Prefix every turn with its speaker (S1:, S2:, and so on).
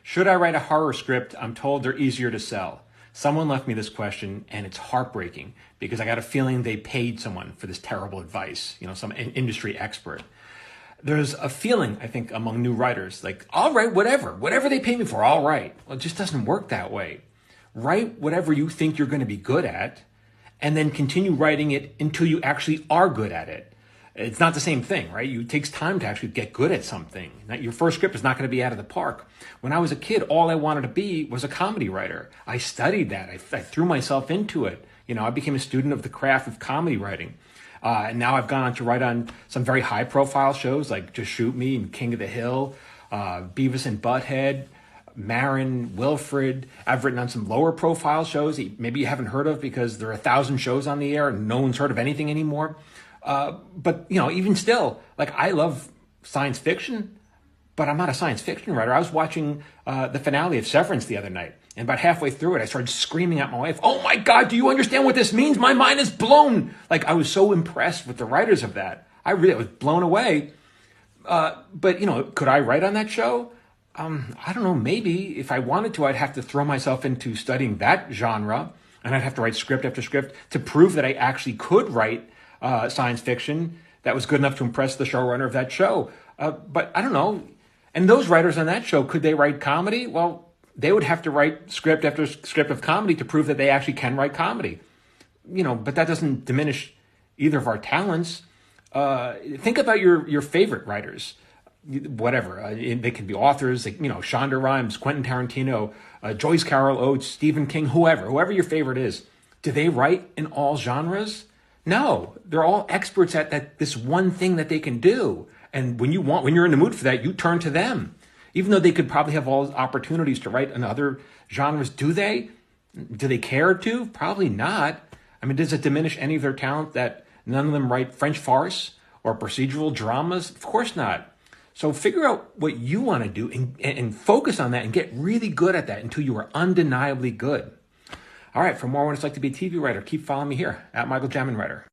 S1: Should I write a horror script? I'm told they're easier to sell. Someone left me this question and it's heartbreaking because I got a feeling they paid someone for this terrible advice, some industry expert. There's a feeling, I think, among new writers, like, I'll write whatever they pay me for, I'll write. Well, it just doesn't work that way. Write whatever you think you're going to be good at and then continue writing it until you actually are good at it. It's not the same thing, right? It takes time to actually get good at something. Your first script is not going to be out of the park. When I was a kid, all I wanted to be was a comedy writer. I studied that. I threw myself into it. I became a student of the craft of comedy writing. And now I've gone on to write on some very high-profile shows like Just Shoot Me and King of the Hill, Beavis and Butthead, Marin, Wilfred. I've written on some lower-profile shows that maybe you haven't heard of because there are 1,000 shows on the air and no one's heard of anything anymore. But even still, I love science fiction, but I'm not a science fiction writer. I was watching the finale of Severance the other night, and about halfway through it, I started screaming at my wife, "Oh my God, do you understand what this means? My mind is blown." I was so impressed with the writers of that. I was blown away. But could I write on that show? I don't know, maybe. If I wanted to, I'd have to throw myself into studying that genre, and I'd have to write script after script to prove that I actually could write science fiction that was good enough to impress the showrunner of that show. But I don't know. And those writers on that show, could they write comedy? Well, they would have to write script after script of comedy to prove that they actually can write comedy. But that doesn't diminish either of our talents. Think about your favorite writers, whatever. They could be authors, Shonda Rhimes, Quentin Tarantino, Joyce Carol Oates, Stephen King, whoever your favorite is. Do they write in all genres? No, they're all experts at this one thing that they can do. And when you're in the mood for that, you turn to them. Even though they could probably have all opportunities to write in other genres, do they? Do they care to? Probably not. I mean, does it diminish any of their talent that none of them write French farce or procedural dramas? Of course not. So figure out what you want to do and focus on that and get really good at that until you are undeniably good. All right, for more on what it's like to be a TV writer, keep following me here at Michael Jamin Writer.